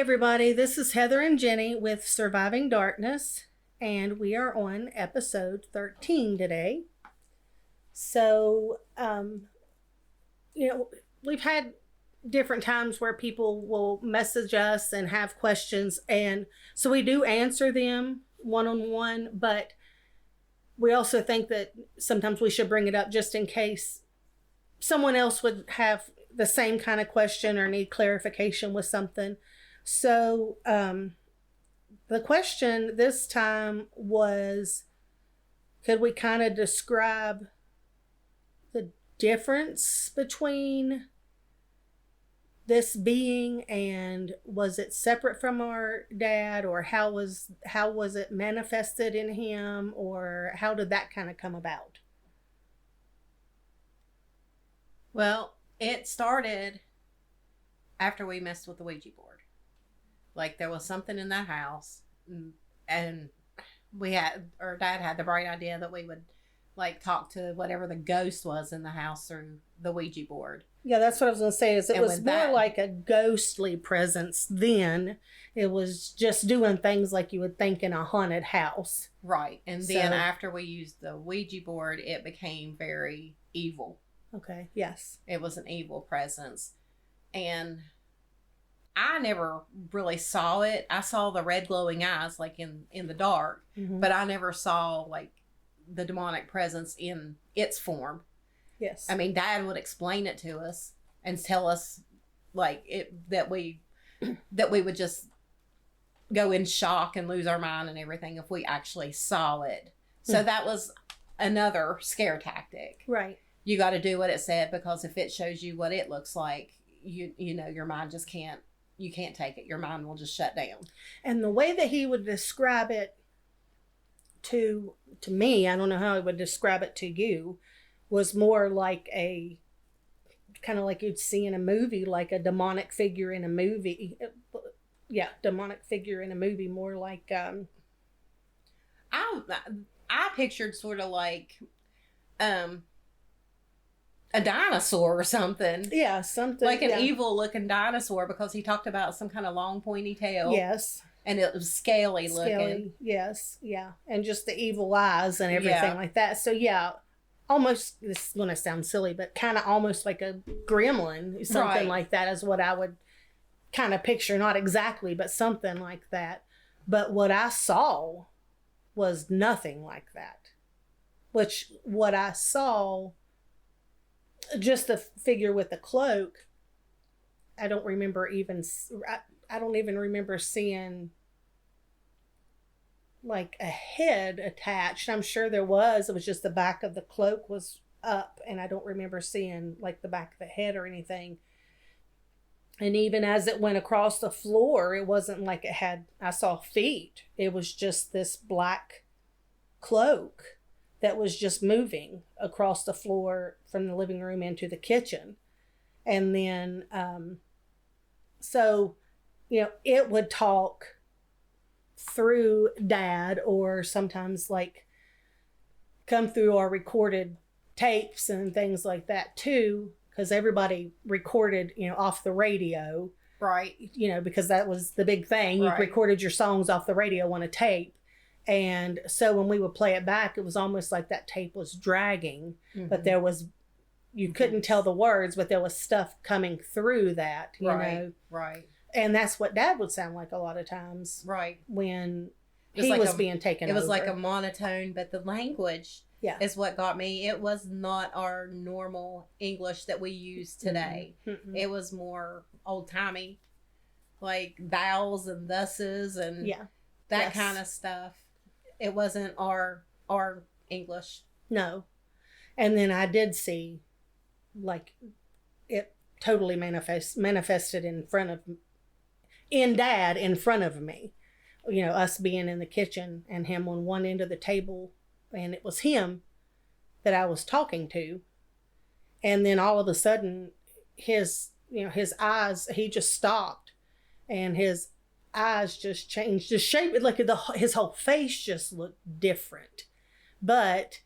everybody, this is Heather and Jenny with Surviving Darkness, and we are on episode 13 today. So, we've had different times where people will message us and have questions, and so we do answer them one-on-one, but we also think that sometimes we should bring it up just in case someone else would have the same kind of question or need clarification with something. So the question this time was, could we kind of describe the difference between this being, and was it separate from our dad, or how was it manifested in him, or how did that kind of come about? Well, it started after we messed with the Ouija board. Like, there was something in that house, and our dad had the bright idea that we would, like, talk to whatever the ghost was in the house through the Ouija board. Yeah, that's what I was going to say, is it was more like a ghostly presence then. It was just doing things like you would think in a haunted house. Right. And then after we used the Ouija board, it became very evil. Okay, yes. It was an evil presence. And I never really saw it. I saw the red glowing eyes, like in the dark, but I never saw, like, the demonic presence in its form. Yes. I mean, Dad would explain it to us and tell us, like, that we would just go in shock and lose our mind and everything if we actually saw it. So that was another scare tactic. Right. You got to do what it said, because if it shows you what it looks like, you know, your mind just can't. You can't take it. Your mind will just shut down. And the way that he would describe it to me, I don't know how he would describe it to you, was more like a, kind of like you'd see in a movie, like a demonic figure in a movie. Yeah, demonic figure in a movie, more like... I pictured sort of like... a dinosaur or something. Yeah, something. Like an evil looking dinosaur, because he talked about some kind of long pointy tail. Yes. And it was scaly looking. Yes, yeah. And just the evil eyes and everything like that. So yeah, almost, this is going to sound silly, but kind of almost like a gremlin. Something like that is what I would kind of picture. Not exactly, but something like that. But what I saw was nothing like that. What I saw... just the figure with the cloak, I don't even remember seeing like a head attached. I'm sure there was. It was just the back of the cloak was up, and I don't remember seeing like the back of the head or anything. And even as it went across the floor, it wasn't like I saw feet. It was just this black cloak that was just moving across the floor from the living room into the kitchen. And then, so, you know, it would talk through Dad, or sometimes like come through our recorded tapes and things like that too, because everybody recorded, you know, off the radio. Right. You know, because that was the big thing. You recorded your songs off the radio on a tape. And so when we would play it back, it was almost like that tape was dragging, but you couldn't tell the words, but there was stuff coming through that, you know? Right. And that's what Dad would sound like a lot of times. Right. When he was being taken over. It was like a monotone, but the language is what got me. It was not our normal English that we use today. Mm-hmm. It was more old-timey, like thous and thuses and that kind of stuff. It wasn't our English. No. And then I did see, like, it totally manifested in Dad in front of me. You know, us being in the kitchen and him on one end of the table, and it was him that I was talking to. And then all of a sudden, his eyes, he just stopped, and his eyes just changed the shape. Like his whole face just looked different. But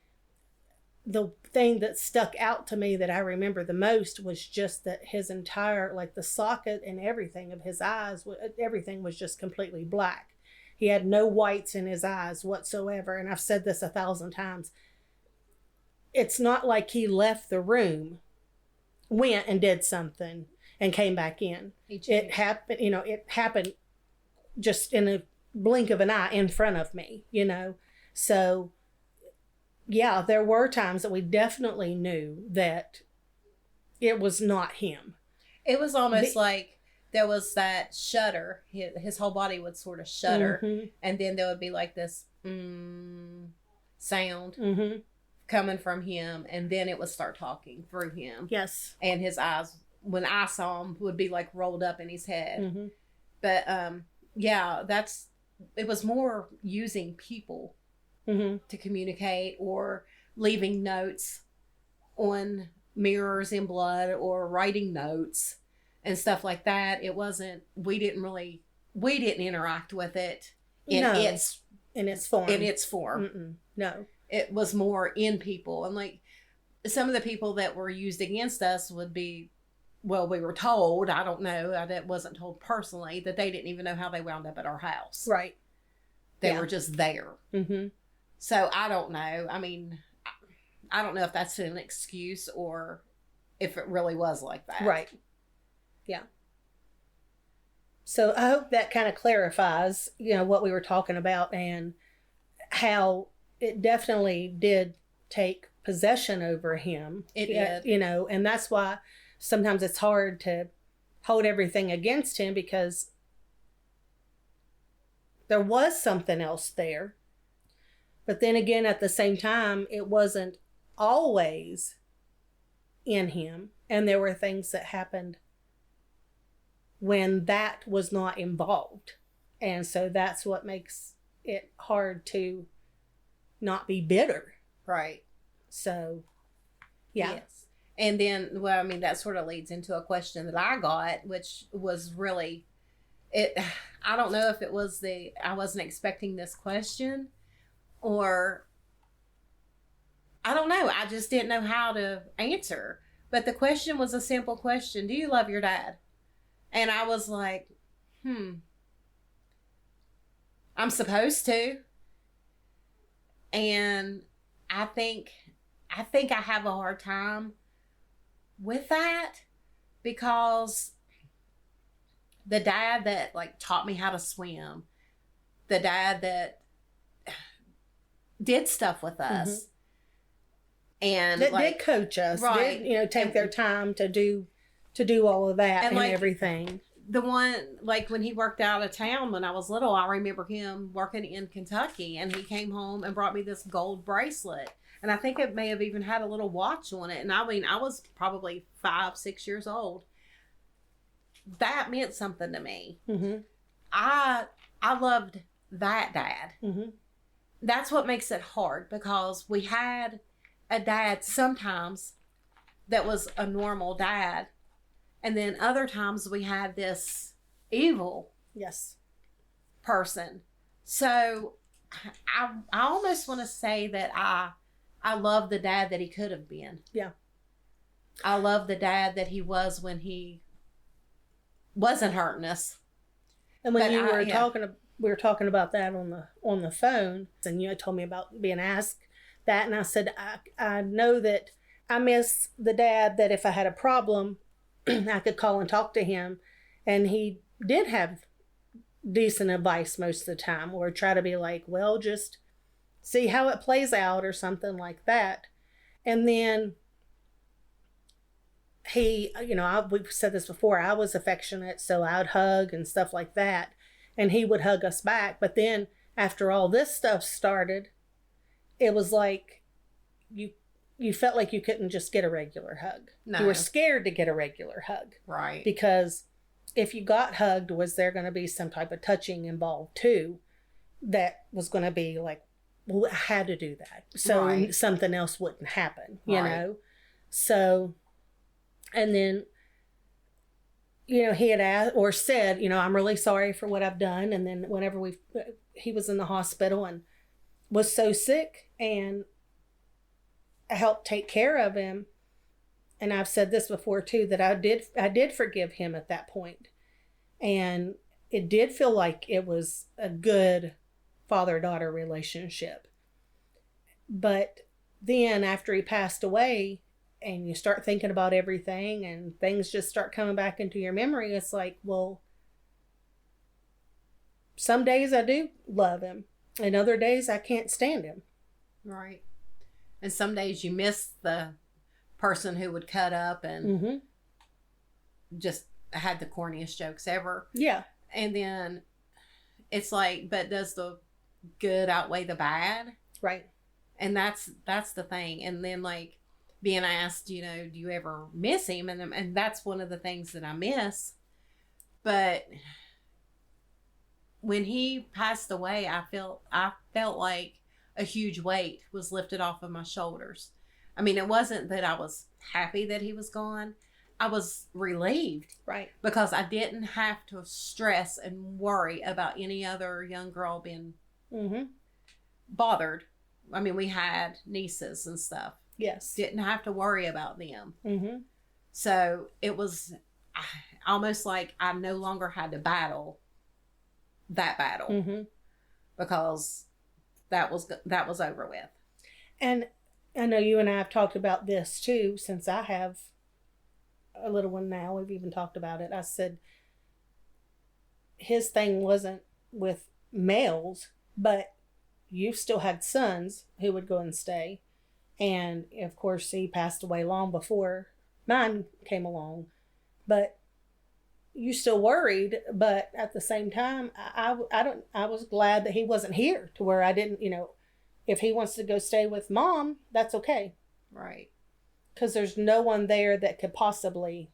the thing that stuck out to me that I remember the most was just that his entire, like the socket and everything of his eyes, everything was just completely black. He had no whites in his eyes whatsoever. And I've said this 1,000 times. It's not like he left the room, went and did something, and came back in. It happened, it happened just in a blink of an eye in front of me, So, yeah, there were times that we definitely knew that it was not him. It was almost like there was that shudder. His whole body would sort of shudder. Mm-hmm. And then there would be like this sound coming from him. And then it would start talking through him. Yes. And his eyes, when I saw him, would be like rolled up in his head. Mm-hmm. But yeah, it was more using people to communicate, or leaving notes on mirrors in blood, or writing notes and stuff like that. It wasn't, we didn't interact with it in its form. Mm-mm. No. It was more in people. And like some of the people that were used against us would be, well, we were told, I don't know, I wasn't told personally, that they didn't even know how they wound up at our house. Right. They were just there. Mm-hmm. So I don't know. I mean, I don't know if that's an excuse or if it really was like that. Right. Yeah. So I hope that kind of clarifies, what we were talking about, and how it definitely did take possession over him. It did. And that's why sometimes it's hard to hold everything against him, because there was something else there. But then again, at the same time, it wasn't always in him. And there were things that happened when that was not involved. And so that's what makes it hard to not be bitter. Right. So, yeah. Yes. And then, well, I mean, that sort of leads into a question that I got, which was really, I don't know if it was I wasn't expecting this question, or I don't know. I just didn't know how to answer. But the question was a simple question. Do you love your dad? And I was like, I'm supposed to. And I think I have a hard time with that, because the dad that like taught me how to swim, the dad that did stuff with us, and that did coach us, right? Did, take their time to do all of that and like, everything. The one, like when he worked out of town when I was little, I remember him working in Kentucky, and he came home and brought me this gold bracelet. And I think it may have even had a little watch on it. And I mean, I was probably 5-6 years old. That meant something to me. Mm-hmm. I loved that dad. Mm-hmm. That's what makes it hard, because we had a dad sometimes that was a normal dad. And then other times we had this evil person. So I almost want to say that I love the dad that he could have been. Yeah. I love the dad that he was when he wasn't hurting us. And when we were talking about that on the phone, and you told me about being asked that, and I said, I know that I miss the dad that if I had a problem, I could call and talk to him, and he did have decent advice most of the time, or try to be like, well, just see how it plays out, or something like that. And then he, we've said this before, I was affectionate, so I'd hug and stuff like that, and he would hug us back. But then after all this stuff started, it was like you felt like you couldn't just get a regular hug. No. You were scared to get a regular hug. Right. Because if you got hugged, was there going to be some type of touching involved too? That was going to be like, well, I had to do that, so something else wouldn't happen, you know? So, and then, he had asked or said, I'm really sorry for what I've done. And then whenever he was in the hospital and was so sick, and helped take care of him. And I've said this before too, that I did forgive him at that point. And it did feel like it was a good father-daughter relationship. But then after he passed away and you start thinking about everything and things just start coming back into your memory, it's like, well, some days I do love him and other days I can't stand him. Right. And some days you miss the person who would cut up and just had the corniest jokes ever. Yeah. And then it's like, but does the good outweigh the bad? Right. And that's the thing. And then like being asked, you know, do you ever miss him? And that's one of the things that I miss. But when he passed away, I felt like a huge weight was lifted off of my shoulders. I mean, it wasn't that I was happy that he was gone. I was relieved. Right. Because I didn't have to stress and worry about any other young girl being bothered. I mean, we had nieces and stuff. Yes. Didn't have to worry about them. So it was almost like I no longer had to battle that battle because that was over with. And I know you and I have talked about this too, since I have a little one now. We've even talked about it. I said his thing wasn't with males, but you still had sons who would go and stay. And of course, he passed away long before mine came along. But you still worried, but at the same time, I was glad that he wasn't here to where I didn't, you know, if he wants to go stay with mom, that's okay. Right. Because there's no one there that could possibly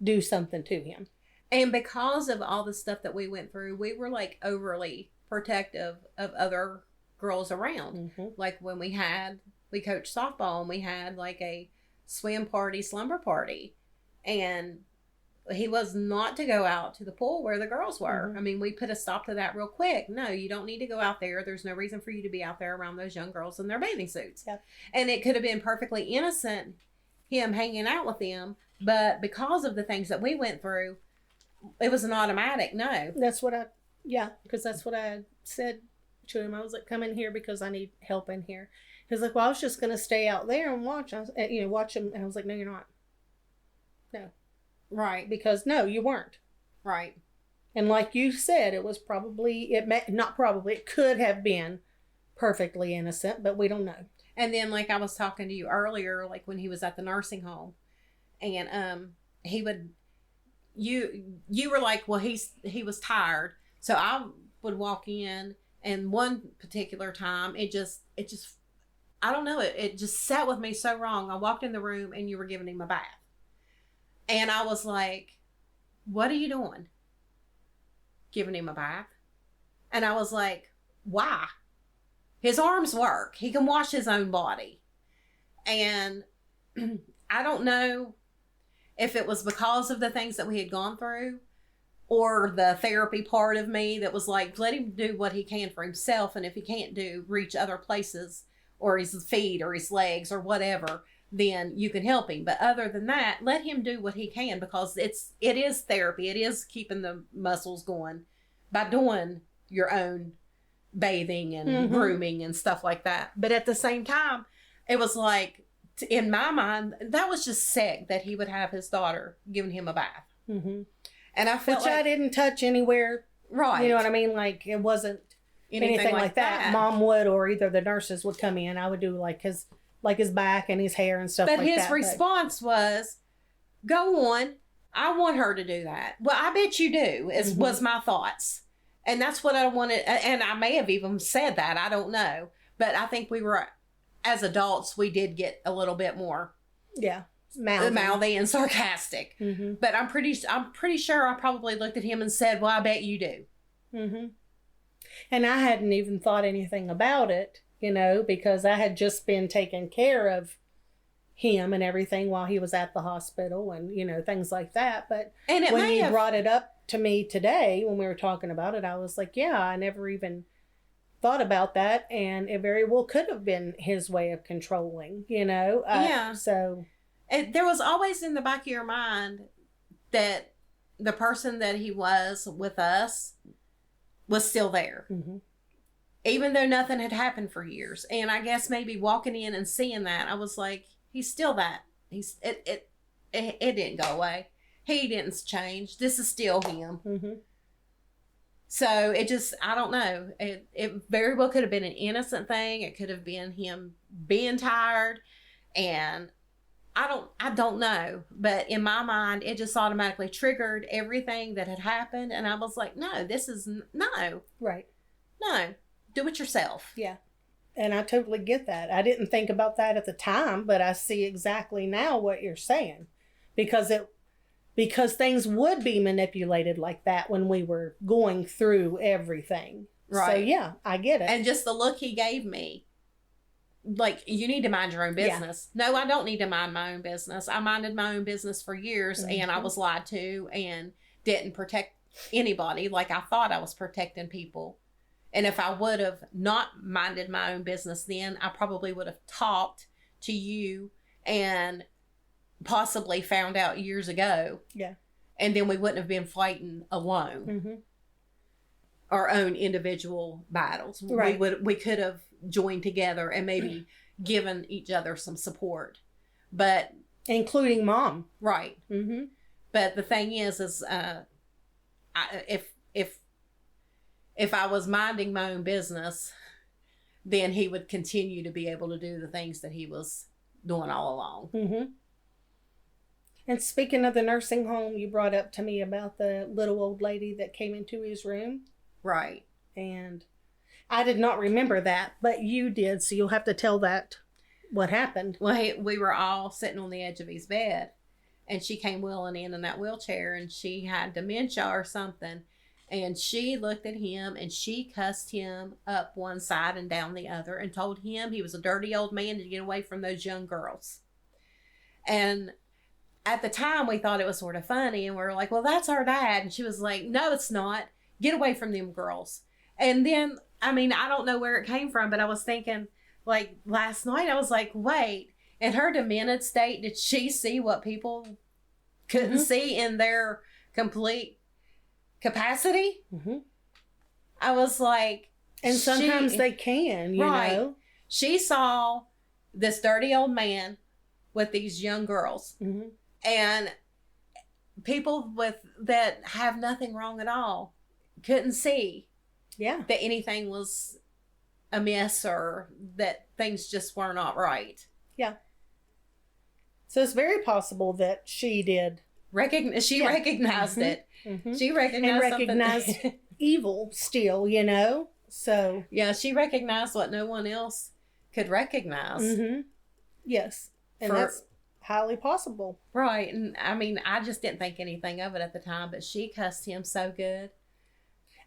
do something to him. And because of all the stuff that we went through, we were like overly protective of other girls around. Like when we coached softball and we had like a swim party, slumber party. And he was not to go out to the pool where the girls were. I mean, we put a stop to that real quick. No, you don't need to go out there. There's no reason for you to be out there around those young girls in their bathing suits. Yep. And it could have been perfectly innocent, him hanging out with them. But because of the things that we went through, it was an automatic no. Because that's what I said to him. I was like, come in here because I need help in here. He's like, well, I was just going to stay out there and watch. Watch him. And I was like, no, you're not. No. Right. Because no, you weren't. Right. And like you said, it was it could have been perfectly innocent, but we don't know. And then like I was talking to you earlier, like when he was at the nursing home and he would, you were like, well, he was tired. So I would walk in and one particular time it just, I don't know, it just sat with me so wrong. I walked in the room and you were giving him a bath. And I was like, what are you doing? Giving him a bath. And I was like, why? His arms work. He can wash his own body. And I don't know if it was because of the things that we had gone through or the therapy part of me that was like, let him do what he can for himself. And if he can't reach other places or his feet or his legs or whatever, then you can help him. But other than that, let him do what he can because it is therapy. It is keeping the muscles going by doing your own bathing and grooming and stuff like that. But at the same time, it was like, in my mind, that was just sick that he would have his daughter giving him a bath. And I felt Which I didn't touch anywhere. Right. You know what I mean? Like it wasn't anything like that. Mom would, or either the nurses would come in. I would do like his back and his hair and stuff like that. But his response was, go on. I want her to do that. Well, I bet you do, was my thoughts. And that's what I wanted. And I may have even said that. I don't know. But I think we were, as adults, we did get a little bit more mouthy and sarcastic. But I'm pretty sure I probably looked at him and said, well, I bet you do. And I hadn't even thought anything about it. You know, because I had just been taking care of him and everything while he was at the hospital and, you know, things like that. But when you brought it up to me today, when we were talking about it, I was like, yeah, I never even thought about that, and it very well could have been his way of controlling, Yeah. So there was always in the back of your mind that the person that he was with us was still there. Mm-hmm. Even though nothing had happened for years. And I guess maybe walking in and seeing that, I was like, he's still that. It didn't go away. He didn't change. This is still him. Mm-hmm. So it just, I don't know. It very well could have been an innocent thing. It could have been him being tired. And I don't know. But in my mind, it just automatically triggered everything that had happened. And I was like, no, this is, no. Right. No. Do it yourself. Yeah. And I totally get that. I didn't think about that at the time, but I see exactly now what you're saying. Because things would be manipulated like that when we were going through everything. Right. So yeah, I get it. And just the look he gave me, like, you need to mind your own business. Yeah. No, I don't need to mind my own business. I minded my own business for years, and I was lied to and didn't protect anybody like I thought I was protecting people. And if I would have not minded my own business then, I probably would have talked to you and possibly found out years ago. Yeah. And then we wouldn't have been fighting alone. Mm-hmm. Our own individual battles. Right. We could have joined together and maybe given each other some support. But including Mom. Right. Mm-hmm. But the thing is if I was minding my own business, then he would continue to be able to do the things that he was doing all along. Mm-hmm. And speaking of the nursing home, you brought up to me about the little old lady that came into his room. Right. And I did not remember that, but you did, so you'll have to tell that what happened. Well, we were all sitting on the edge of his bed, and she came wheeling in that wheelchair, and she had dementia or something. And she looked at him and she cussed him up one side and down the other and told him he was a dirty old man to get away from those young girls. And at the time we thought it was sort of funny, and we were like, well, that's our dad. And she was like, no, it's not. Get away from them girls. And then, I mean, I don't know where it came from, but I was thinking, like, last night I was like, wait, in her demented state, did she see what people couldn't see in their complete capacity? Mm-hmm. I was like, and sometimes they can, you know. She saw this dirty old man with these young girls, and people that have nothing wrong at all couldn't see, that anything was amiss or that things just were not right. Yeah. So it's very possible that she did. She recognized it. Mm-hmm. She recognized evil still, you know. So yeah, she recognized what no one else could recognize. Mm-hmm. Yes, and that's highly possible. Right, and I mean, I just didn't think anything of it at the time, but she cussed him so good.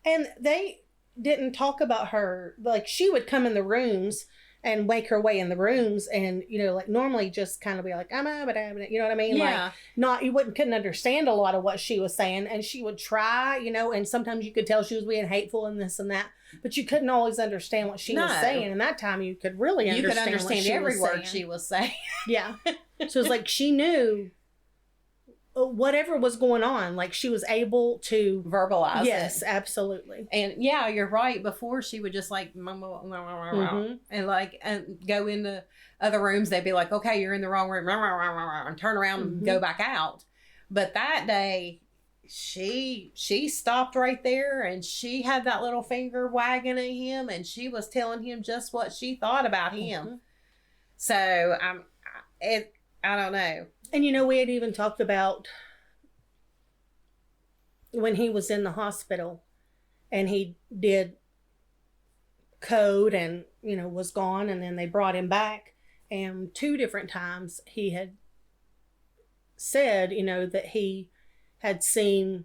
And they didn't talk about her, like she would come in the rooms and make her way in the rooms, and you know, like normally just kind of be like, you know what I mean? Yeah. Like couldn't understand a lot of what she was saying, and she would try, you know, and sometimes you could tell she was being hateful and this and that, but you couldn't always understand what she was saying. And that time you could really understand every word she was saying. Yeah. So it's like she knew whatever was going on, like she was able to verbalize it. Yes, absolutely. And yeah, you're right. Before she would just like and like and go into other rooms. They'd be like, okay, you're in the wrong room, and turn around and go back out. But that day she stopped right there, and she had that little finger wagging at him, and she was telling him just what she thought about him. So I don't know. And you know, we had even talked about when he was in the hospital and he did code and, you know, was gone, and then they brought him back, and 2 different times he had said, you know, that he had seen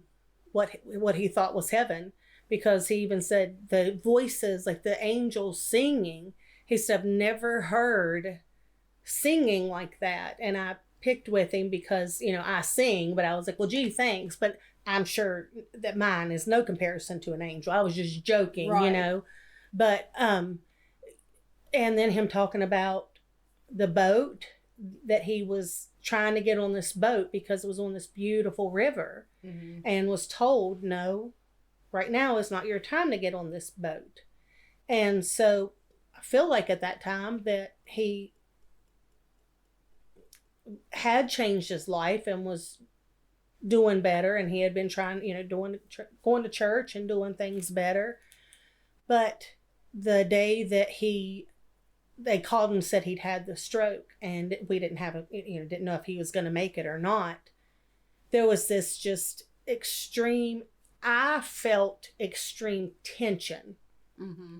what he thought was heaven, because he even said the voices, like the angels singing, he said, I've never heard singing like that. And I picked with him because, you know, I sing, but I was like, well, gee, thanks, but I'm sure that mine is no comparison to an angel. I was just joking, you know, But, and then him talking about the boat, that he was trying to get on this boat because it was on this beautiful river, and was told, no, right now is not your time to get on this boat. And so I feel like at that time that he had changed his life and was doing better, and he had been trying, going to church and doing things better. But the day that they called and said he'd had the stroke, and we didn't know if he was going to make it or not, there was this just I felt extreme tension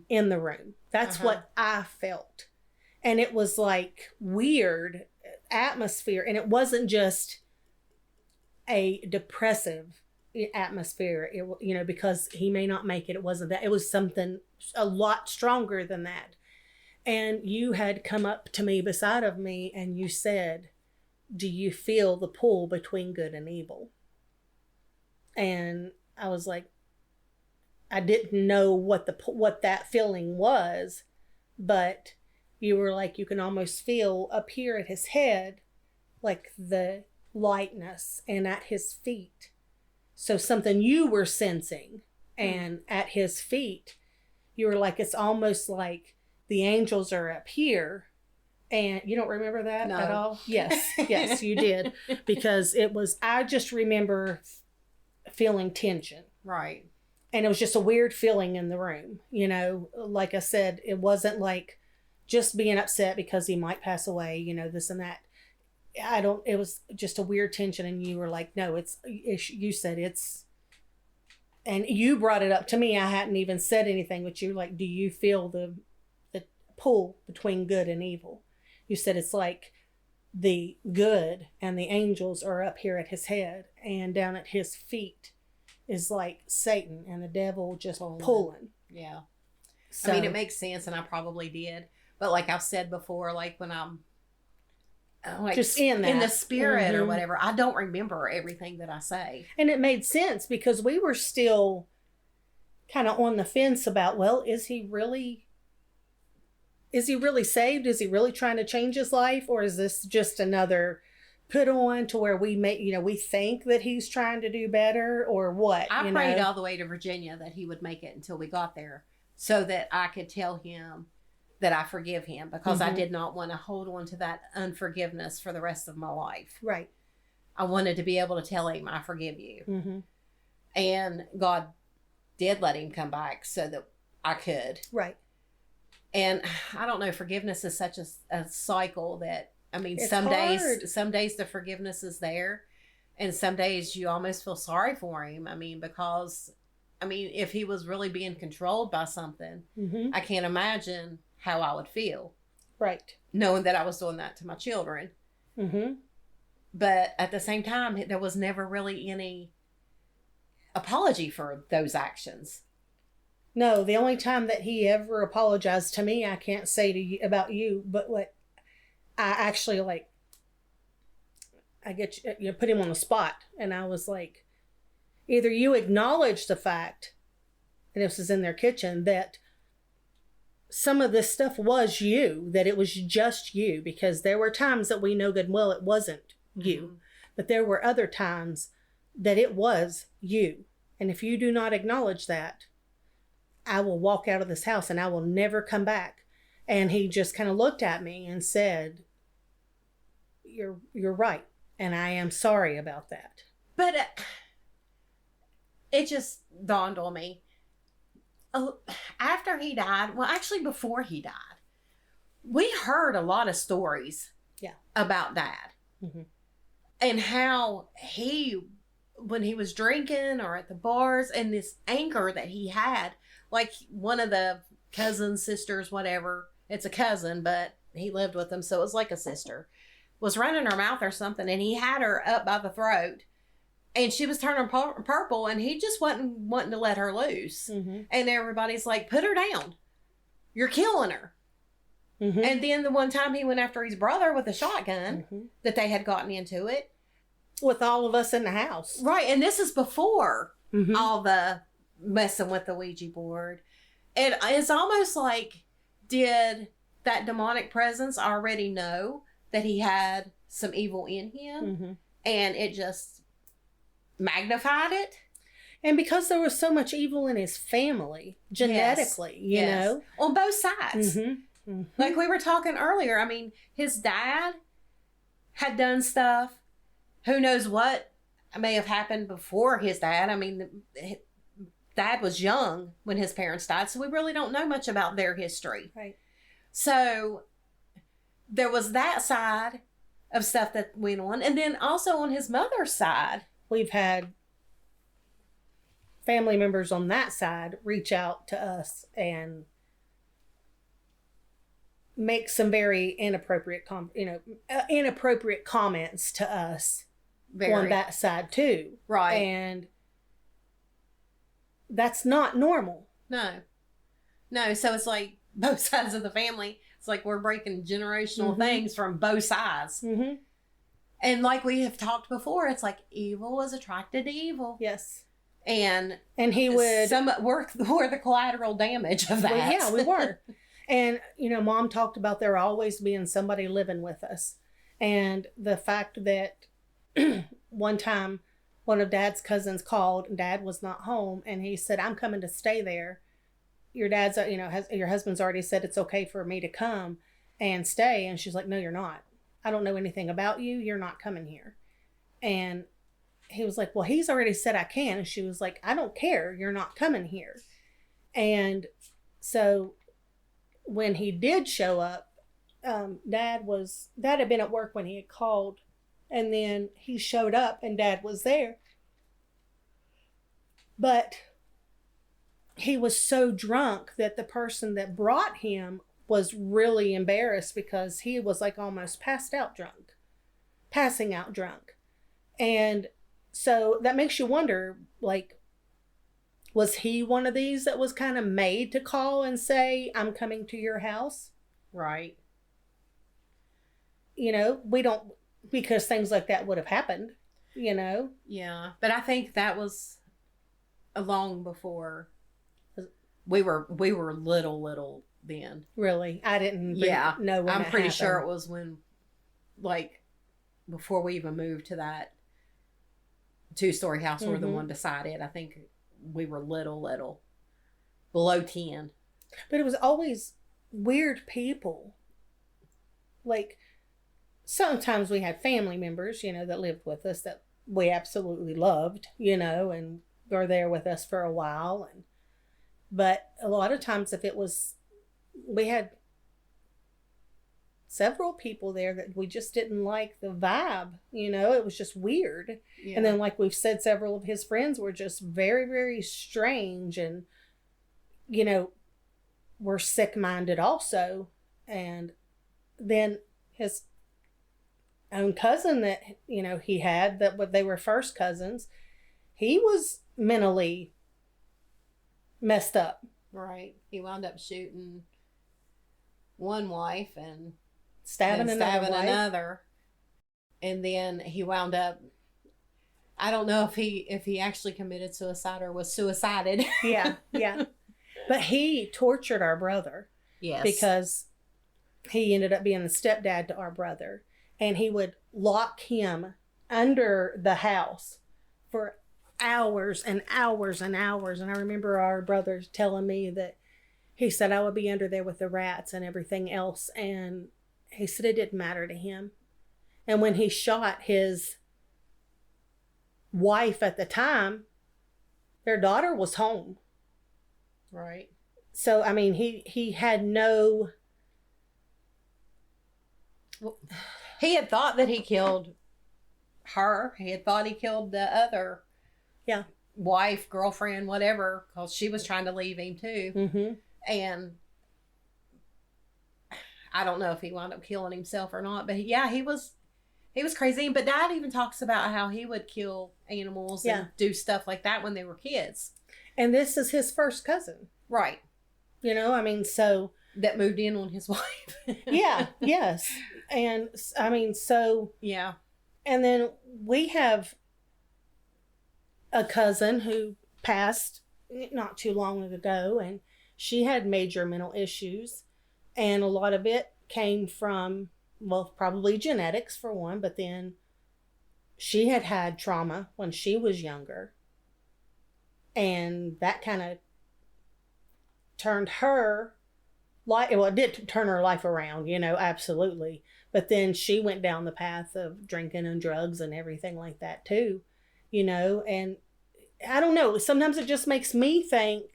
in the room. That's what I felt. And it was like weird atmosphere. And it wasn't just a depressive atmosphere, because he may not make it. It wasn't that. It was something a lot stronger than that. And you had come up to me beside of me and you said, do you feel the pull between good and evil? And I was like, I didn't know what that feeling was, but you were like, you can almost feel up here at his head, like the lightness, and at his feet. So something you were sensing, and at his feet, you were like, it's almost like the angels are up here. And you don't remember that at all? Yes, you did. Because I just remember feeling tension. Right. And it was just a weird feeling in the room. Like I said, it wasn't like just being upset because he might pass away, this and that. It was just a weird tension. And you were like, no, you said it's, and you brought it up to me. I hadn't even said anything, but you like, do you feel the pull between good and evil? You said it's like the good and the angels are up here at his head, and down at his feet is like Satan and the devil just pulling. Yeah. So, I mean, it makes sense, and I probably did. But like I've said before, like when I'm like just in the spirit or whatever, I don't remember everything that I say. And it made sense because we were still kind of on the fence about, well, is he really saved? Is he really trying to change his life? Or is this just another put on to where we think that he's trying to do better, or what? I prayed all the way to Virginia that he would make it until we got there so that I could tell him that I forgive him, because I did not want to hold on to that unforgiveness for the rest of my life. Right. I wanted to be able to tell him, I forgive you. And God did let him come back so that I could. Right. And I don't know, forgiveness is such a cycle that, I mean, it's some hard. days the forgiveness is there, and some days you almost feel sorry for him. I mean, because, if he was really being controlled by something, I can't imagine how I would feel. Right. Knowing that I was doing that to my children. But at the same time, there was never really any apology for those actions. No, the only time that he ever apologized to me, I can't say to you about you, but what I actually I get you put him on the spot, and I was like, either you acknowledge the fact, and this is in their kitchen, that some of this stuff was you, that it was just you, because there were times that we know good and well it wasn't you, but there were other times that it was you. And if you do not acknowledge that, I will walk out of this house and I will never come back. And he just kind of looked at me and said, you're right. And I am sorry about that. But it just dawned on me. After he died, well, actually before he died, we heard a lot of stories about Dad. And how when he was drinking or at the bars, and this anger that he had, like one of the cousins, sisters, whatever, it's a cousin, but he lived with them, so it was like a sister, was running her mouth or something, and he had her up by the throat, and she was turning purple, and he just wasn't wanting to let her loose. And everybody's like, put her down. You're killing her. And then the one time he went after his brother with a shotgun, that they had gotten into it. With all of us in the house. Right, and this is before all the messing with the Ouija board it's almost like, did that demonic presence already know that he had some evil in him? Mm-hmm. And it just magnified it? And because there was so much evil in his family, genetically, you know? On both sides. Mm-hmm. Mm-hmm. Like we were talking earlier, I mean, his dad had done stuff. Who knows what may have happened before his dad. I mean, Dad was young when his parents died, so we really don't know much about their history. Right. So there was that side of stuff that went on. And then also on his mother's side, we've had family members on that side reach out to us and make some very inappropriate inappropriate comments to us on that side too. Right. And that's not normal. No. So it's like both sides of the family. It's like we're breaking generational things from both sides. Mm-hmm. And like we have talked before, it's like evil is attracted to evil. Yes. And he would... we're the collateral damage of that. Well, yeah, we were. And, Mom talked about there always being somebody living with us. And the fact that one time one of Dad's cousins called and Dad was not home, and he said, I'm coming to stay there. Your dad's, your husband's already said it's okay for me to come and stay. And she's like, no, you're not. I don't know anything about you. You're not coming here. And he was like, well, he's already said I can. And she was like, I don't care. You're not coming here. And so when he did show up, Dad had been at work when he had called, and then he showed up and Dad was there. But he was so drunk that the person that brought him was really embarrassed because he was like almost passing out drunk. And so that makes you wonder, like, was he one of these that was kind of made to call and say, I'm coming to your house? Right. We don't, because things like that would have happened, Yeah. But I think that was long before we were little then. Really? I didn't know when I'm pretty happened. sure it was when, like, before we even moved to that 2-story house where the one decided. I think we were little, below 10. But it was always weird people. Like, sometimes we had family members, that lived with us that we absolutely loved, and were there with us for a while. But a lot of times we had several people there that we just didn't like the vibe, it was just weird. Yeah. And then, like we've said, several of his friends were just very, very strange and, were sick-minded also. And then his own cousin that, he had, that they were first cousins, he was mentally messed up. Right. He wound up shooting one wife and stabbing another. And then he wound up, I don't know if he actually committed suicide or was suicided. Yeah. But he tortured our brother. Yes. Because he ended up being the stepdad to our brother. And he would lock him under the house for hours and hours and hours. And I remember our brother telling me that he said I would be under there with the rats and everything else. And he said it didn't matter to him. And when he shot his wife at the time, their daughter was home. Right. So, I mean, he had no... Well, he had thought that he killed her. He had thought he killed the other wife, girlfriend, whatever, because she was trying to leave him too. Mm-hmm. And I don't know if he wound up killing himself or not, but he was crazy. But Dad even talks about how he would kill animals and do stuff like that when they were kids. And this is his first cousin. Right. I mean, so... That moved in on his wife. Yeah, yes. And, I mean, so... Yeah. And then we have a cousin who passed not too long ago, and she had major mental issues, and a lot of it came from, well, probably genetics for one, but then she had had trauma when she was younger, and that kind of turned her life, well, it did turn her life around, absolutely. But then she went down the path of drinking and drugs and everything like that too, and I don't know, sometimes it just makes me think,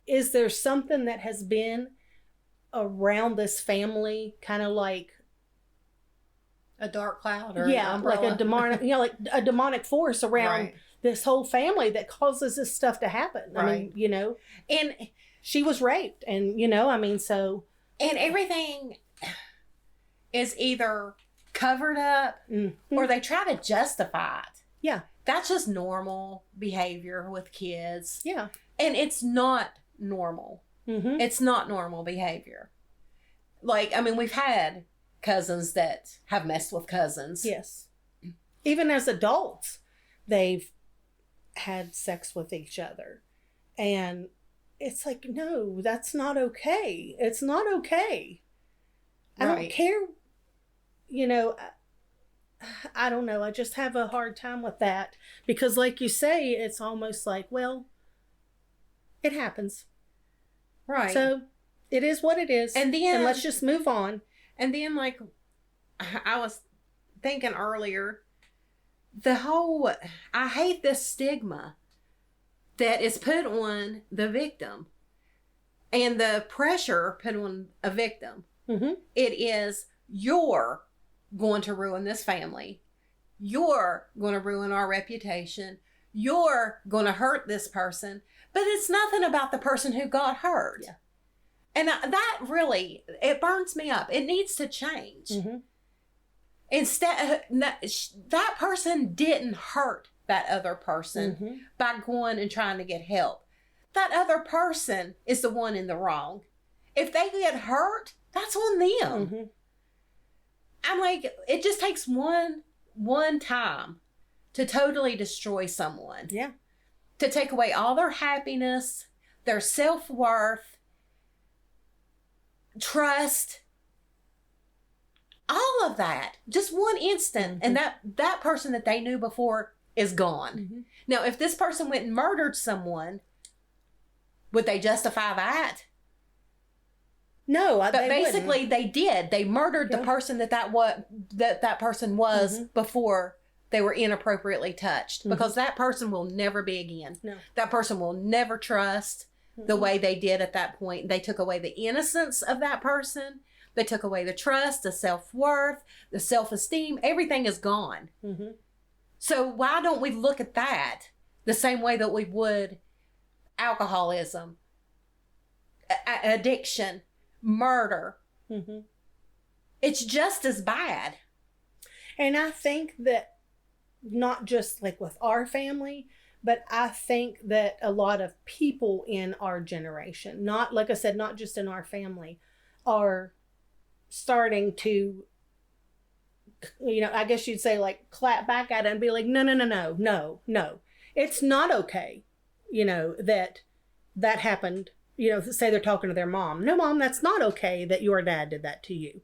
is there something that has been around this family, kind of like a dark cloud, or like a demonic, like a demonic force around this whole family that causes this stuff to happen? Right. I mean, and she was raped, and so, and everything is either covered up or they try to justify it. Yeah, that's just normal behavior with kids. Yeah, and it's not normal. It's not normal behavior. Like, I mean, we've had cousins that have messed with cousins. Yes. Even as adults, they've had sex with each other. And it's like, no, that's not okay. It's not okay. I don't care. I don't know. I just have a hard time with that. Because like you say, it's almost like, well, it happens. Right. So it is what it is. And let's just move on. And then, like, I was thinking earlier, I hate this stigma that is put on the victim and the pressure put on a victim. It is, you're going to ruin this family. You're going to ruin our reputation. You're going to hurt this person. But it's nothing about the person who got hurt. Yeah. And that really, it burns me up. It needs to change. Instead, that person didn't hurt that other person by going and trying to get help. That other person is the one in the wrong. If they get hurt, that's on them. I'm like, it just takes one time to totally destroy someone. Yeah. To take away all their happiness, their self-worth, trust, all of that. Just one instant, and that person that they knew before is gone. Now, if this person went and murdered someone, would they justify that? No, but basically they did. They murdered the person that person was before they were inappropriately touched, because that person will never be again. No. That person will never trust the way they did at that point. They took away the innocence of that person. They took away the trust, the self-worth, the self-esteem. Everything is gone. So why don't we look at that the same way that we would alcoholism, addiction, murder? It's just as bad. And I think that not just like with our family, but I think that a lot of people in our generation, not, like I said, not just in our family, are starting to, I guess you'd say, like, clap back at it and be like, no. It's not okay, that happened. Say they're talking to their mom. No, Mom, that's not okay that your dad did that to you.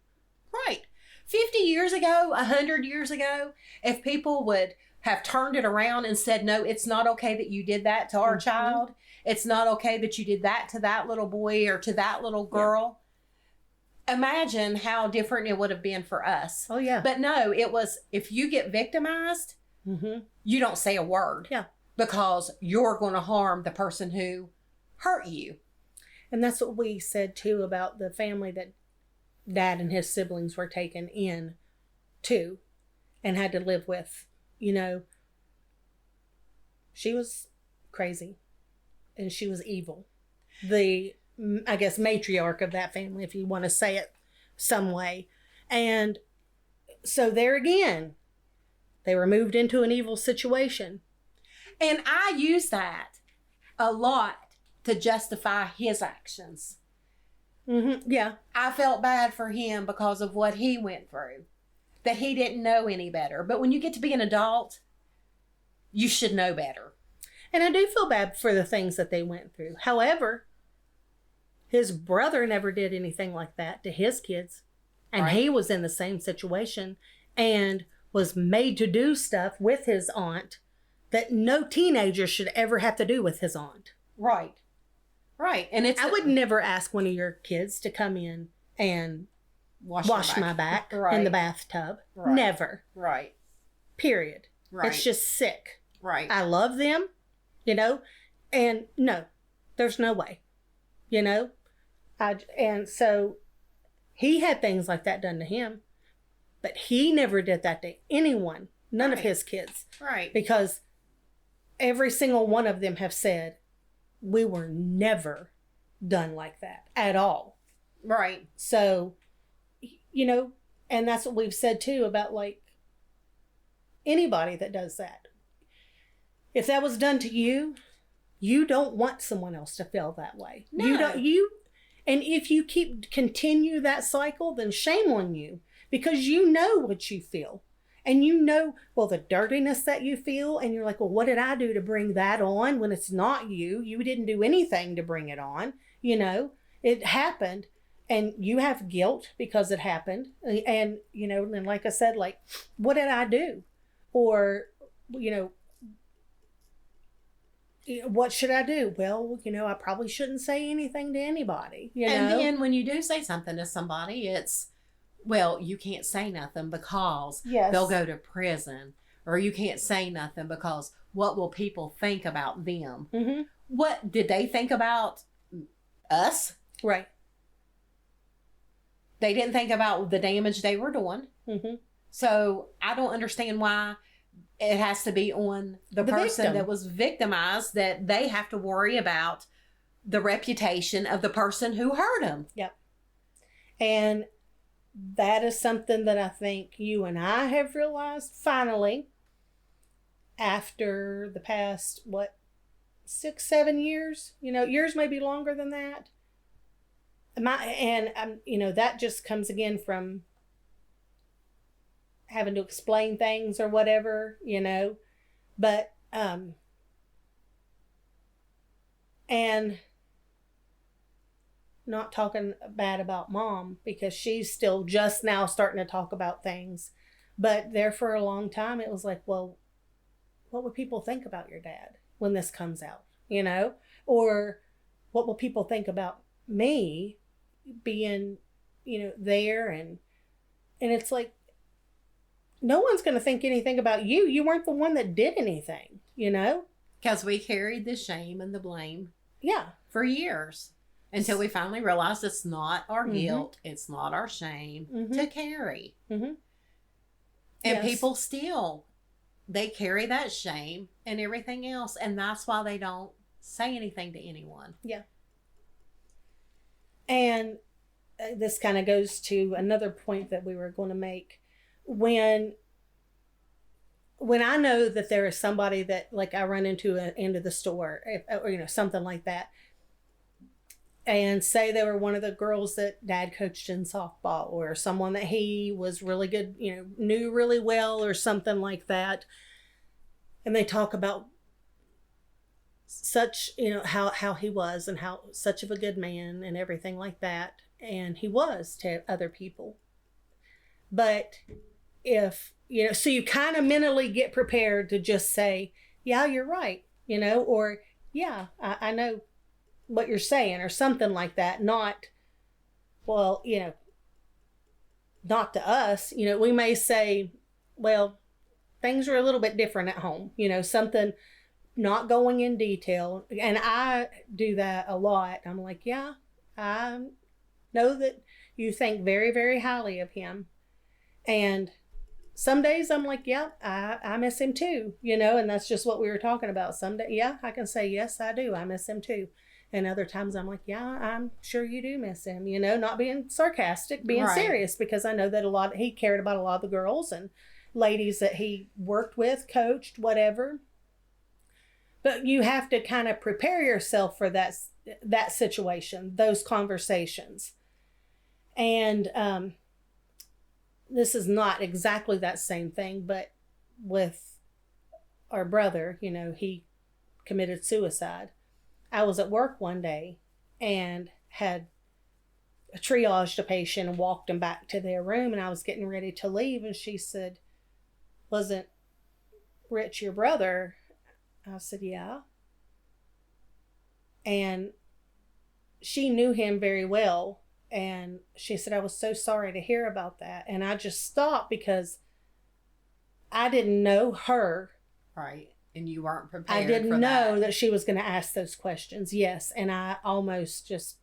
Right. 50 years ago, 100 years ago, if people would have turned it around and said, no, it's not okay that you did that to our child. It's not okay that you did that to that little boy or to that little girl. Yeah. Imagine how different it would have been for us. Oh, yeah. But no, it was, if you get victimized, you don't say a word. Yeah. Because you're going to harm the person who hurt you. And that's what we said, too, about the family that Dad and his siblings were taken in to and had to live with. She was crazy and she was evil. The, I guess, matriarch of that family, if you want to say it some way. And so there again, they were moved into an evil situation. And I use that a lot to justify his actions. Yeah. I felt bad for him because of what he went through, that he didn't know any better. But when you get to be an adult, you should know better. And I do feel bad for the things that they went through. However, his brother never did anything like that to his kids. And he was in the same situation and was made to do stuff with his aunt that no teenager should ever have to do with his aunt. Right. And I would never ask one of your kids to come in and wash my back in the bathtub. Never. Right. Period. It's just sick. Right. I love them, and no, there's no way, and so he had things like that done to him, but he never did that to anyone, none of his kids. Right. Because every single one of them have said, we were never done like that at all. Right. So, and that's what we've said too about like anybody that does that. If that was done to you, you don't want someone else to feel that way. No. And if you continue that cycle, then shame on you, because you know what you feel. And the dirtiness that you feel, and you're like, well, what did I do to bring that on when it's not you? You didn't do anything to bring it on. It happened, and you have guilt because it happened. And, and like I said, like, what did I do? Or, what should I do? Well, I probably shouldn't say anything to anybody, And then when you do say something to somebody, it's, well, you can't say nothing because they'll go to prison. Or you can't say nothing because what will people think about them? Mm-hmm. What did they think about us? Right. They didn't think about the damage they were doing. Mm-hmm. So I don't understand why it has to be on the person victim that was victimized, that they have to worry about the reputation of the person who hurt them. Yep. And that is something that I think you and I have realized finally after the past, 6-7 years? Yours may be longer than that. That just comes again from having to explain things or whatever, but, and not talking bad about Mom, because she's still just now starting to talk about things, but there for a long time, it was like, well, what would people think about your dad when this comes out, or what will people think about me being, there, and it's like, no one's going to think anything about you. You weren't the one that did anything, Because we carried the shame and the blame. Yeah. For years. Until we finally realized it's not our guilt. It's not our shame to carry. Mm-hmm. And people still, they carry that shame and everything else. And that's why they don't say anything to anyone. Yeah. And this kind of goes to another point that we were going to make. When I know that there is somebody that, like, I run into the store, or something like that, and say they were one of the girls that Dad coached in softball, or someone that he was really good, knew really well, or something like that, and they talk about such, how he was and how such of a good man and everything like that, and he was to other people. But if, so you kind of mentally get prepared to just say, yeah, you're right, or yeah, I know what you're saying, or something like that. Not, well, not to us, we may say, well, things are a little bit different at home, something, not going in detail. And I do that a lot. I'm like, yeah, I know that you think very, very highly of him. And some days I'm like, yeah, I miss him too, and that's just what we were talking about. Someday, yeah, I can say, yes, I do. I miss him too. And other times I'm like, yeah, I'm sure you do miss him, not being sarcastic, being serious, because I know that he cared about a lot of the girls and ladies that he worked with, coached, whatever. But you have to kind of prepare yourself for that situation, those conversations. And, this is not exactly that same thing, but with our brother, he committed suicide. I was at work one day and had triaged a patient and walked them back to their room, and I was getting ready to leave, and she said, "Wasn't Rich your brother?" I said, "Yeah." And she knew him very well, and she said, "I was so sorry to hear about that." And I just stopped because I didn't know her. Right. And you weren't prepared. I didn't know that she was going to ask those questions. Yes. And I almost just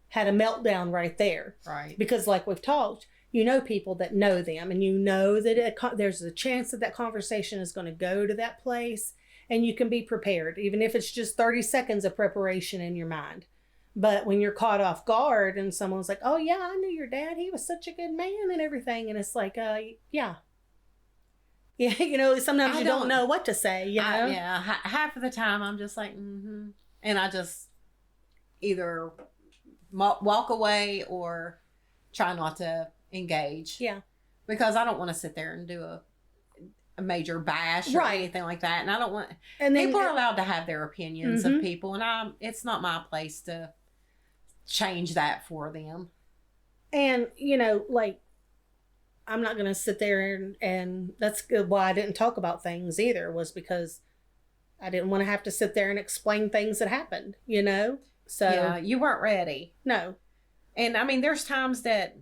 had a meltdown right there. Right. Because like we've talked, you know people that know them, and you know that there's a chance that that conversation is going to go to that place, and you can be prepared, even if it's just 30 seconds of preparation in your mind. But when you're caught off guard and someone's like, "Oh yeah, I knew your dad. He was such a good man," and everything. And it's like, yeah. Yeah, you know, sometimes you don't know what to say, you know? Half of the time I'm just like, mm-hmm. And I just either walk away or try not to engage. Yeah. Because I don't want to sit there and do a major bash or anything like that. And I don't want... And people are allowed to have their opinions of people, and it's not my place to change that for them. And, you know, like, I'm not going to sit there and that's why I didn't talk about things either, was because I didn't want to have to sit there and explain things that happened, you know? So yeah, you weren't ready. No. And I mean, there's times that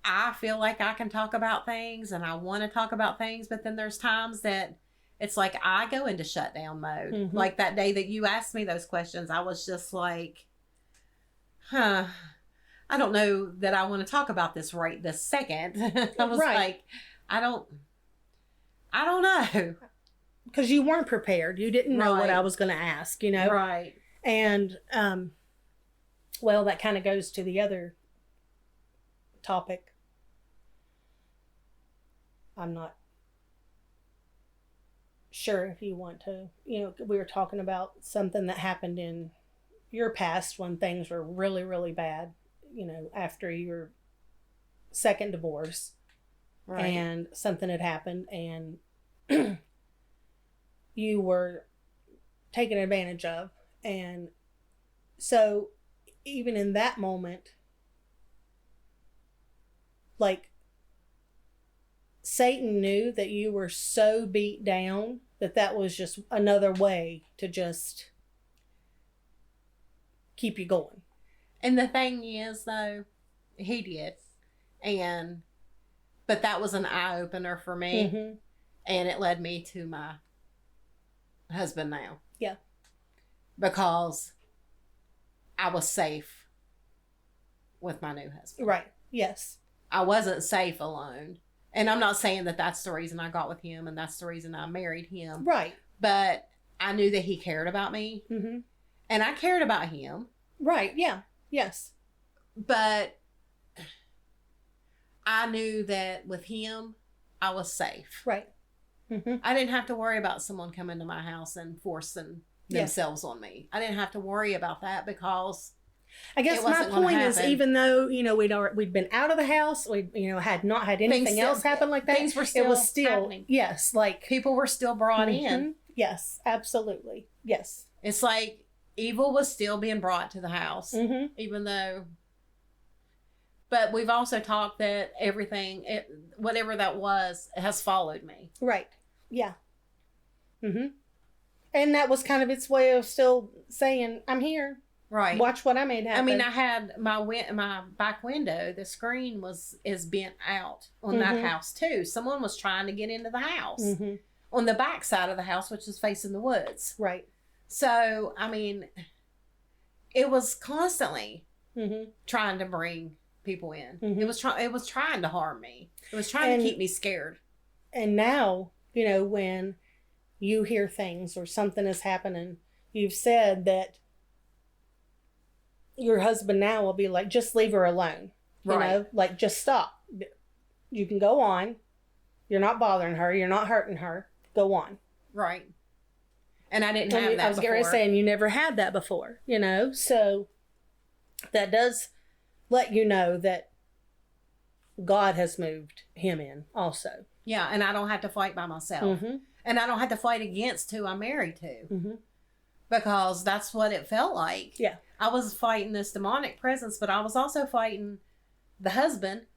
I feel like I can talk about things and I want to talk about things, but then there's times that it's like I go into shutdown mode. Mm-hmm. Like that day that you asked me those questions, I was just like, I don't know that I want to talk about this right this second. I was like, I don't know. Because you weren't prepared. You didn't know what I was going to ask, you know? Right. And, well, that kind of goes to the other topic. I'm not sure if you want to, you know, we were talking about something that happened in your past when things were really, really bad. You know, after your second divorce, and something had happened, and you were taken advantage of. And so even in that moment, like, Satan knew that you were so beat down that was just another way to just keep you going. And the thing is, though, he did. But that was an eye-opener for me. Mm-hmm. And it led me to my husband now. Yeah. Because I was safe with my new husband. Right. Yes. I wasn't safe alone. And I'm not saying that that's the reason I got with him and that's the reason I married him. Right. But I knew that he cared about me. Mm-hmm. And I cared about him. Right. Yeah. Yes. But I knew that with him, I was safe. Right. Mm-hmm. I didn't have to worry about someone coming to my house and forcing themselves on me. I didn't have to worry about that because I guess my point is, even though, you know, we'd been out of the house, we, you know, had not had anything else happen like that. Things were still, it was still happening. Yes, like people were still brought in. Yes, absolutely. Yes. It's like evil was still being brought to the house, even though. But we've also talked that everything, whatever that was, has followed me. Right. Yeah. Mm-hmm. And that was kind of its way of still saying, I'm here. Right. Watch what I made happen. I mean, I had my back window, the screen is bent out on that house too. Someone was trying to get into the house on the back side of the house, which is facing the woods. Right. So, I mean, it was constantly trying to bring people in. It was trying to harm me. It was trying to keep me scared. And now, you know, when you hear things or something is happening, you've said that your husband now will be like, just leave her alone. You know, like, just stop. You can go on. You're not bothering her. You're not hurting her. Go on. Right. And I didn't have that before. I was saying you never had that before, you know? So that does let you know that God has moved him in also. Yeah, and I don't have to fight by myself. And I don't have to fight against who I'm married to. Mm-hmm. Because that's what it felt like. Yeah. I was fighting this demonic presence, but I was also fighting the husband,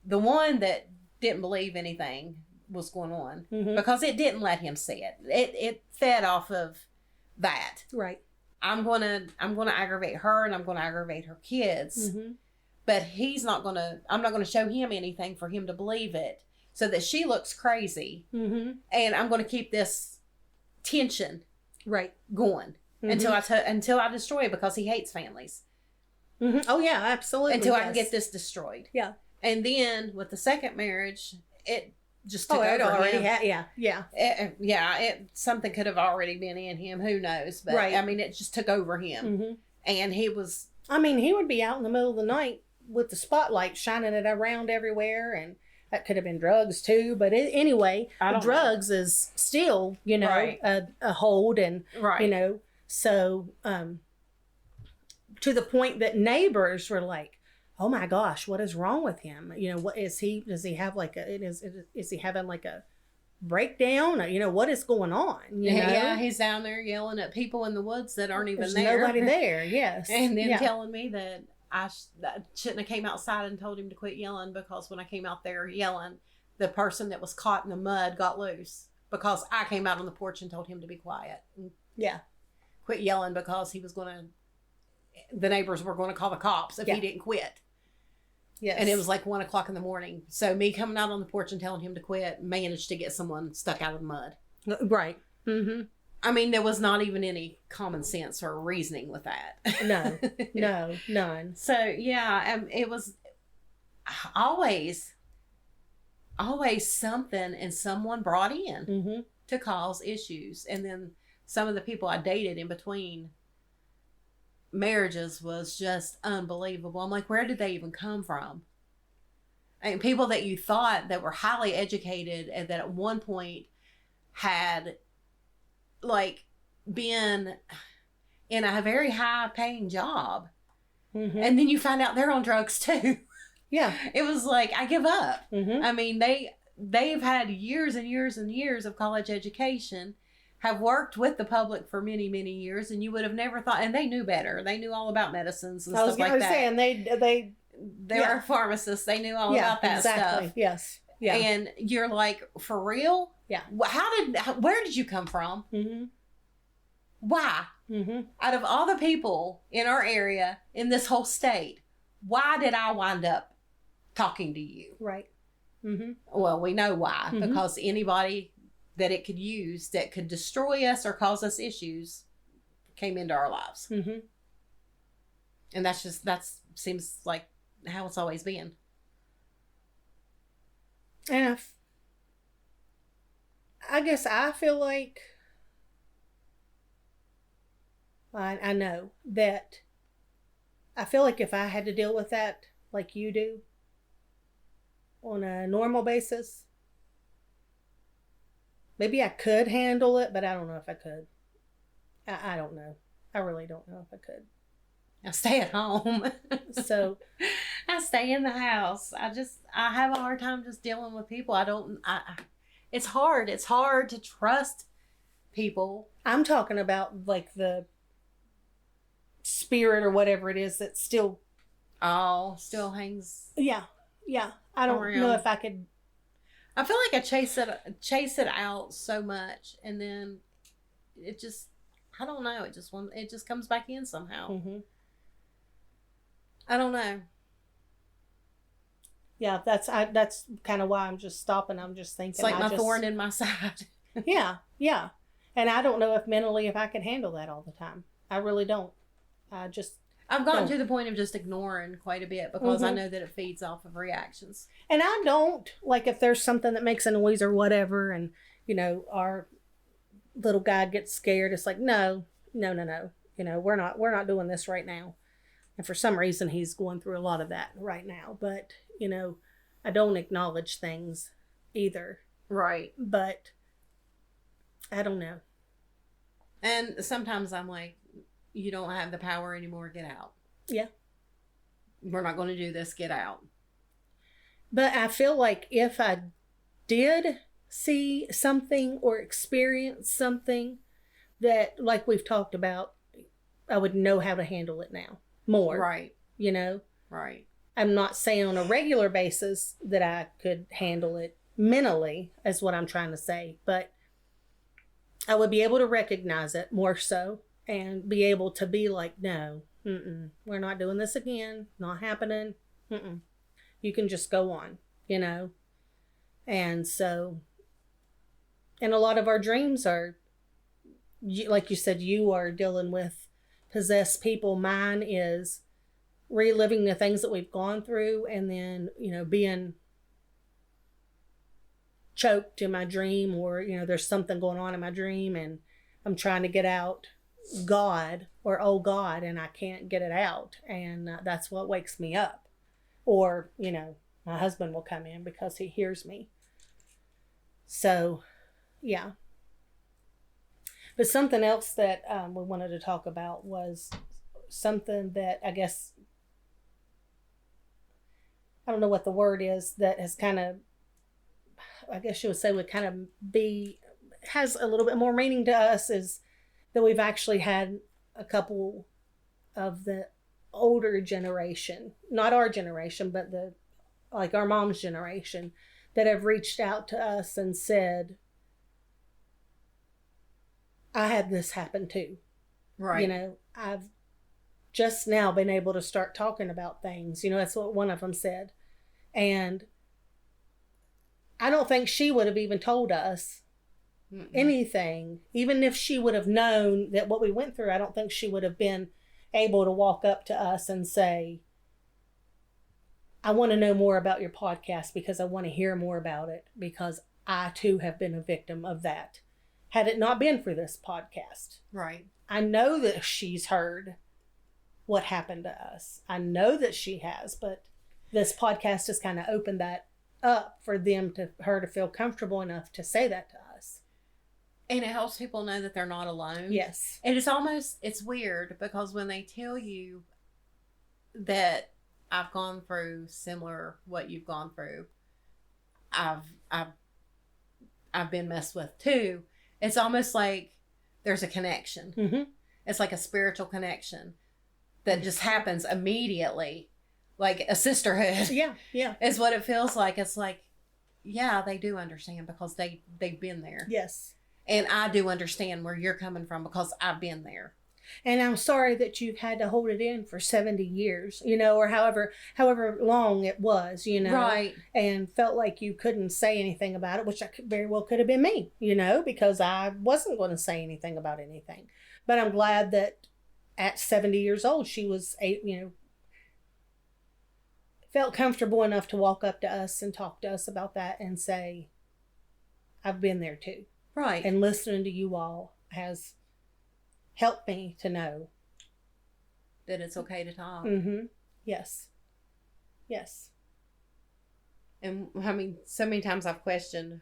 the one that didn't believe anything was going on, because it didn't let him see it. It fed off of that. Right. I'm gonna aggravate her, and I'm gonna aggravate her kids. But I'm not gonna show him anything for him to believe it, so that she looks crazy. And I'm gonna keep this tension going until I destroy it, because he hates families. Oh yeah, absolutely. Until I can get this destroyed. Yeah. And then with the second marriage, it just took over already him. Yeah. Something could have already been in him. Who knows? But I mean, it just took over him. And he was. I mean, he would be out in the middle of the night with the spotlight shining it around everywhere, and that could have been drugs too. But anyway, drugs is still, a hold, and so to the point that neighbors were like, "Oh my gosh, what is wrong with him? What is he? Does he have like is he having like a breakdown? What is going on?" Yeah, he's down there yelling at people in the woods that aren't even There's there. Nobody there. Yes, and then telling me that I shouldn't have came outside and told him to quit yelling, because when I came out there yelling, the person that was caught in the mud got loose, because I came out on the porch and told him to be quiet. Quit yelling, because the neighbors were going to call the cops if he didn't quit. Yes. And it was like 1:00 in the morning. So me coming out on the porch and telling him to quit managed to get someone stuck out of the mud. Right. I mean, there was not even any common sense or reasoning with that. No, none. So yeah, it was always something and someone brought in to cause issues. And then some of the people I dated in between marriages was just unbelievable. I'm like, where did they even come from? I mean, people that you thought that were highly educated and that at one point had like been in a very high paying job, and then you find out they're on drugs too. Yeah. It was like, I give up. I mean, they've had years and years and years of college education, have worked with the public for many, many years, and you would have never thought, and they knew better. They knew all about medicines and stuff like that. I was saying, they were pharmacists. They knew all about that stuff. Yes. Yeah. And you're like, for real? Yeah. Where did you come from? Why? Out of all the people in our area, in this whole state, why did I wind up talking to you? Right. Well, we know why. Because anybody that it could use that could destroy us or cause us issues came into our lives. And that seems like how it's always been. And I guess I feel like I know that I feel like if I had to deal with that like you do on a normal basis, maybe I could handle it, but I don't know if I could. I don't know. I really don't know if I could. I stay at home. So I stay in the house. I have a hard time just dealing with people. It's hard. It's hard to trust people. I'm talking about like the spirit or whatever it is that still hangs. Yeah. I don't know if I could. I feel like I chase it out so much, and then it just, I don't know. It just comes back in somehow. I don't know. Yeah, that's kind of why I'm just stopping. I'm just thinking. It's like my thorn in my side. Yeah. And I don't know if I can handle that all the time. I really don't. I've gotten to the point of just ignoring quite a bit, because I know that it feeds off of reactions. And I don't, like, if there's something that makes a noise or whatever, and, our little guy gets scared, it's like, no. We're not doing this right now. And for some reason, he's going through a lot of that right now. But, I don't acknowledge things either. Right. But I don't know. And sometimes I'm like, you don't have the power anymore, get out. Yeah. We're not going to do this, get out. But I feel like if I did see something or experience something that, like we've talked about, I would know how to handle it now more. Right. You know? Right. I'm not saying on a regular basis that I could handle it mentally, is what I'm trying to say, but I would be able to recognize it more so and be able to be like, no, we're not doing this again. Not happening. You can just go on, you know? And so, and a lot of our dreams are, like you said, you are dealing with possessed people. Mine is reliving the things that we've gone through and then, you know, being choked in my dream, or, you know, there's something going on in my dream and I'm trying to get out God or oh God, and I can't get it out. And that's what wakes me up. Or, you know, my husband will come in because he hears me. So, yeah. But something else that we wanted to talk about was something that I guess, I don't know what the word is, that has kind of, I guess you would say would kind of has a little bit more meaning to us, is that we've actually had a couple of the older generation, not our generation, but like our mom's generation, that have reached out to us and said, I had this happen too. Right. You know, I've just now been able to start talking about things. You know, that's what one of them said. And I don't think she would have even told us anything. Even if she would have known that what we went through, I don't think she would have been able to walk up to us and say, I want to know more about your podcast because I want to hear more about it, because I too have been a victim of that. Had it not been for this podcast. Right. I know that she's heard what happened to us. I know that she has, but this podcast has kind of opened that up for her to feel comfortable enough to say that to us. And it helps people know that they're not alone. Yes. And it's weird because when they tell you that I've gone through similar what you've gone through, I've been messed with too. It's almost like there's a connection. Mm-hmm. It's like a spiritual connection that just happens immediately. Like a sisterhood. Yeah, yeah. Is what it feels like. It's like, yeah, they do understand because they've been there. Yes. And I do understand where you're coming from because I've been there. And I'm sorry that you've had to hold it in for 70 years, you know, or however long it was, you know. Right. And felt like you couldn't say anything about it, which very well could have been me, you know, because I wasn't going to say anything about anything. But I'm glad that at 70 years old, she was, felt comfortable enough to walk up to us and talk to us about that and say, I've been there too. Right. And listening to you all has helped me to know that it's okay to talk. Mm-hmm. Yes. Yes. And I mean, so many times I've questioned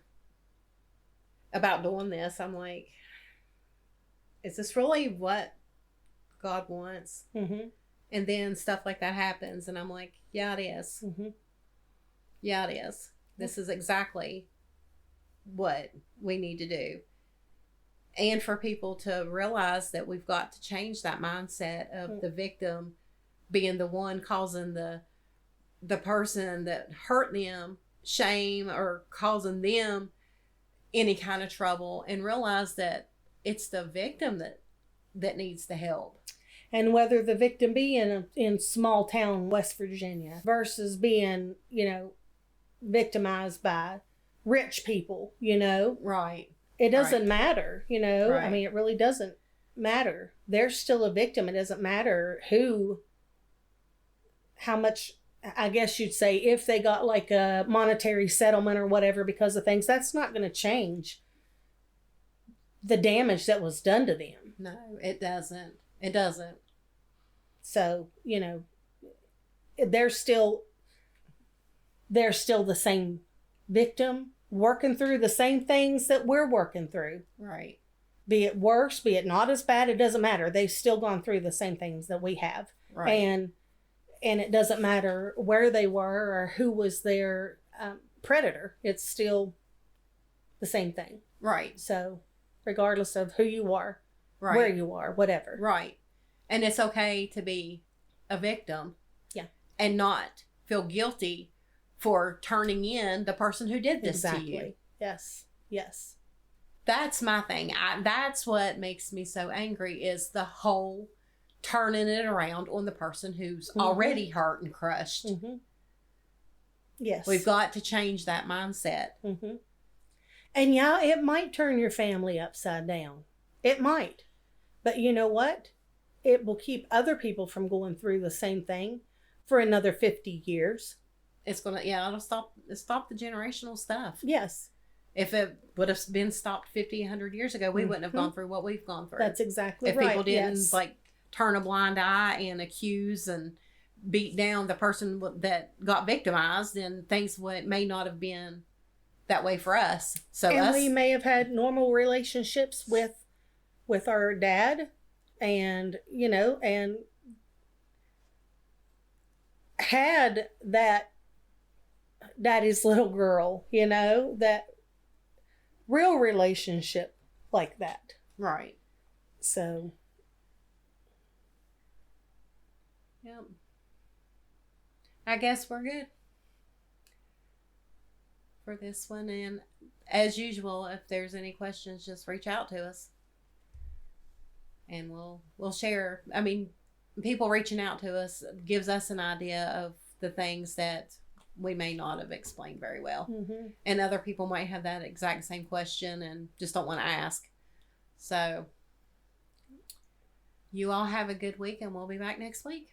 about doing this. I'm like, is this really what God wants? Mm-hmm. And then stuff like that happens. And I'm like, yeah, it is. Mm-hmm. Yeah, it is. This is exactly what we need to do. And for people to realize that we've got to change that mindset of the victim being the one causing the person that hurt them shame or causing them any kind of trouble, and realize that it's the victim that needs the help. And whether the victim be in small town West Virginia versus being, victimized by rich people, Right. It doesn't matter, Right. I mean, it really doesn't matter. They're still a victim. It doesn't matter how much, I guess you'd say, if they got like a monetary settlement or whatever because of things, that's not going to change the damage that was done to them. No, it doesn't. It doesn't. So, they're still the same victim, working through the same things that we're working through. Right. Be it worse, be it not as bad, it doesn't matter. They've still gone through the same things that we have. Right. And it doesn't matter where they were or who was their predator. It's still the same thing. Right. So regardless of who you are, right. where you are, whatever. Right. And it's okay to be a victim. Yeah. And not feel guilty for turning in the person who did this to you. Yes. Yes. That's my thing. That's what makes me so angry is the whole turning it around on the person who's already hurt and crushed. Mm-hmm. Yes. We've got to change that mindset. Mm-hmm. And yeah, it might turn your family upside down. It might. But you know what? It will keep other people from going through the same thing for another 50 years. It's going to, it'll stop the generational stuff. Yes. If it would have been stopped 50, 100 years ago, we wouldn't have gone through what we've gone through. That's exactly right. If people didn't turn a blind eye and accuse and beat down the person that got victimized, then things may not have been that way for us. So we may have had normal relationships with our dad, and and had that daddy's little girl, that real relationship like that. Right. So. Yep. I guess we're good for this one. And as usual, if there's any questions, just reach out to us. And we'll share. I mean, people reaching out to us gives us an idea of the things that we may not have explained very well. Mm-hmm. And other people might have that exact same question and just don't want to ask. So you all have a good week, and we'll be back next week.